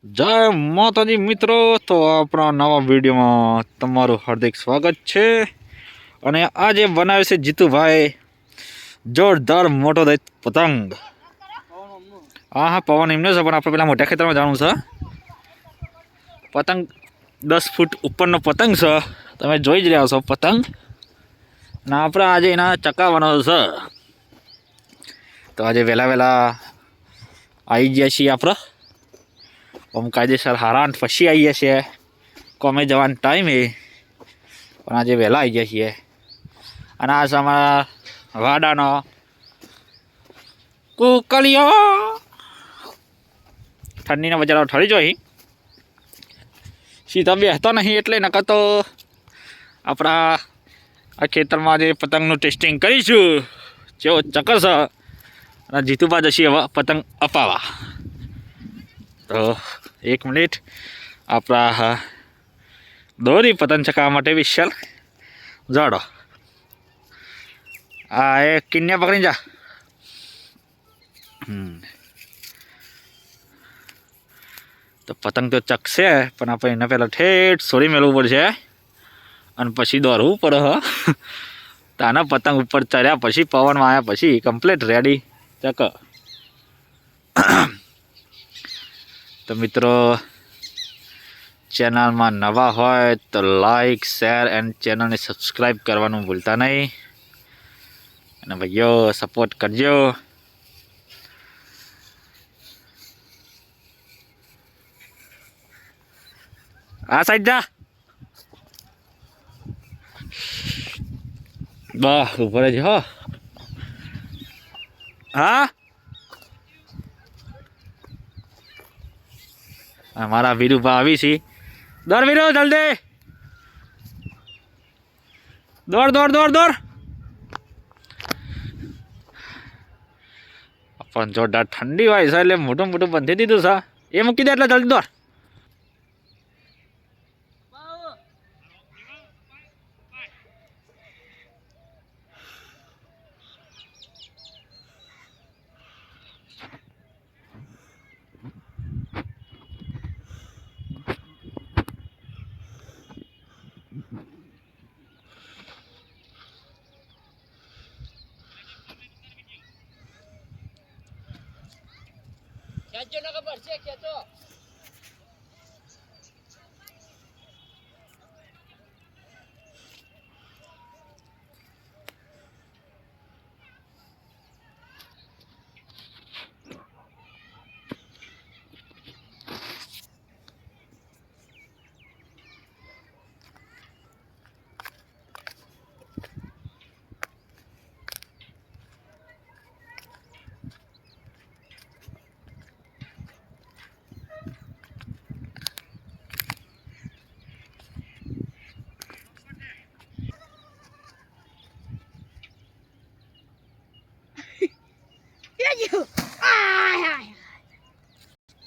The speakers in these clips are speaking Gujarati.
જય માતાજી મિત્રો, તો આપણા નવા વિડીયોમાં તમારું હાર્દિક સ્વાગત છે. અને આજે બનાવે છે જીતુભાઈ જોરદાર મોટો દૈત પતંગ. હા પવન એમને છે, પણ આપણે પેલા મોટા ખેતરમાં જાણવું છે. પતંગ 10 ફૂટ ઉપરનો પતંગ છે, તમે જોઈ જ રહ્યા છો પતંગ. અને આપણે આજે એના ચકાવવાનો છે. તો આજે વહેલા આવી ગયા છીએ આપણે. આમ કાયદેસર હારા પછી આવીએ છીએ, કોમે જવાનો ટાઈમ એ, પણ આજે વહેલા આવી ગયા છીએ. અને આ છે અમારા વાડાનો કુકલિયો. ઠંડીના બજારો ઠરી જોઈ સીધા બેસતો નહીં, એટલે નકર તો આપણા આ ખેતરમાં જે પતંગનું ટેસ્ટિંગ કરીશું જેવો ચકરશે. અને જીતુબા જશે હવે પતંગ અપાવવા. તો 1 મિનિટ આપણા દોરી પતંગ ચકાવવા માટે વિશાલ જાડો. આ એ કિન્યા પકડી જા. તો પતંગ તો ચકશે, પણ આપણે એના પહેલાં ઠેઠ સોરી મેળવવું પડશે અને પછી દોરવું પડે. તાના પતંગ ઉપર ચડ્યા પછી પવનમાં આવ્યા પછી કમ્પ્લીટ રેડી ચક. તો મિત્રો, ચેનલમાં નવા હોય તો લાઈક શેર એન્ડ ચેનલને સબસ્ક્રાઈબ કરવાનું ભૂલતા નહીં. અને ભાઈઓ સપોર્ટ કરજો. આ સાઈડ જા. બા ઉપર જ હો. હા મારા વીરુભા આવી છે. દોડ વીરુ, જલ્દી દોડ દોડ દોડ દોડ. પણ જોરદાર ઠંડી હોય છે, એટલે મોટું મોટું બંધી દીધું છે. એ મૂકી દે એટલે જલ્દી દોડ. ખેંચો ને ખબર છે, ખેંચો.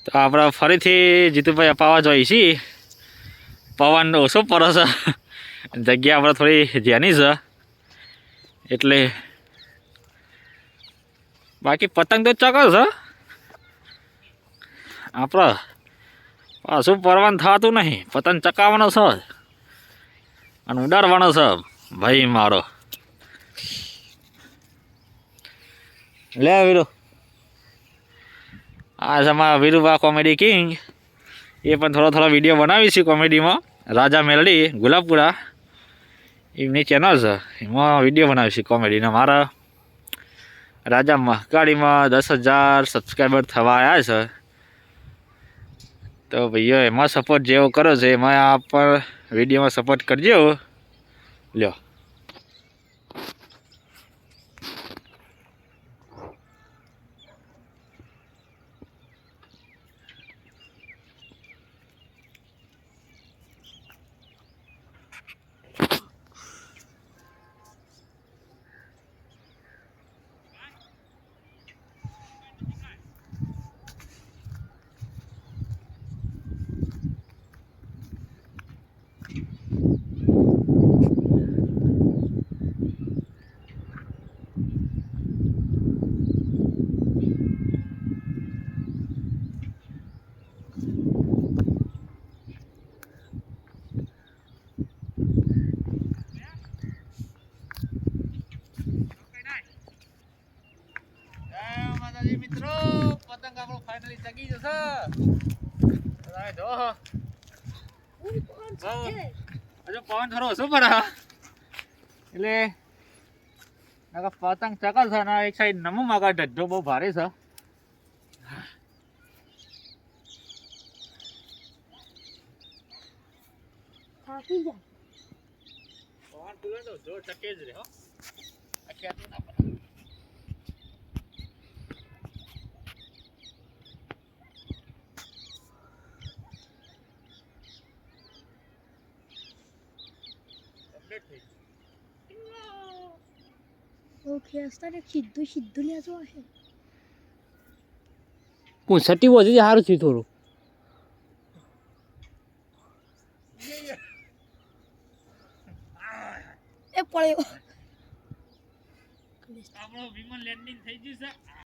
તો આપણે ફરીથી જીતુભાઈ અપાવવા જોઈએ છીએ. પવન ઓછો પડે છે, જગ્યા આપણે થોડી ધ્યાની છે એટલે. બાકી પતંગ તો ચકર છે, આપણે પાછું પરવાનું થતું નહીં. પતંગ ચકાવવાનો છે અને ઉડાડવાનો છે ભાઈ મારો. લે વીરુ, આ છે અમારા વીરુભા કોમેડી કિંગ. એ પણ થોડો વિડીયો બનાવીશું કોમેડીમાં. રાજા મેલડી ગુલાબપુરા એમની ચેનલ છે, એમાં વિડીયો બનાવીશું કોમેડીના. મારા રાજામાં ગાડીમાં 10,000 સબસ્ક્રાઈબર થવા આવ્યા છે. તો ભાઈઓ એમાં સપોર્ટ જેવો કરો છે એમાં આપ પણ વિડીયોમાં સપોર્ટ કરજો. લ્યો. છે તમે જો હજુ પવન થોડો ઓછો પડે એટલે પતંગ ચકલ છે ને એક સાઈડ નમો માગા ઢઢો બહુ ભારે છે થાકી જાય પવન પીવે તો જોર ચકે જ રે હો આ ખેતું ના પડે કમ્પ્લીટ થઈ ઓકે અસ્તા સીધું સીધું લેજો હશે પૂંછટી વધી સારું થયું થોડું એ પડ્યો આપણો વિમાન લેન્ડિંગ થઈ ગયું છે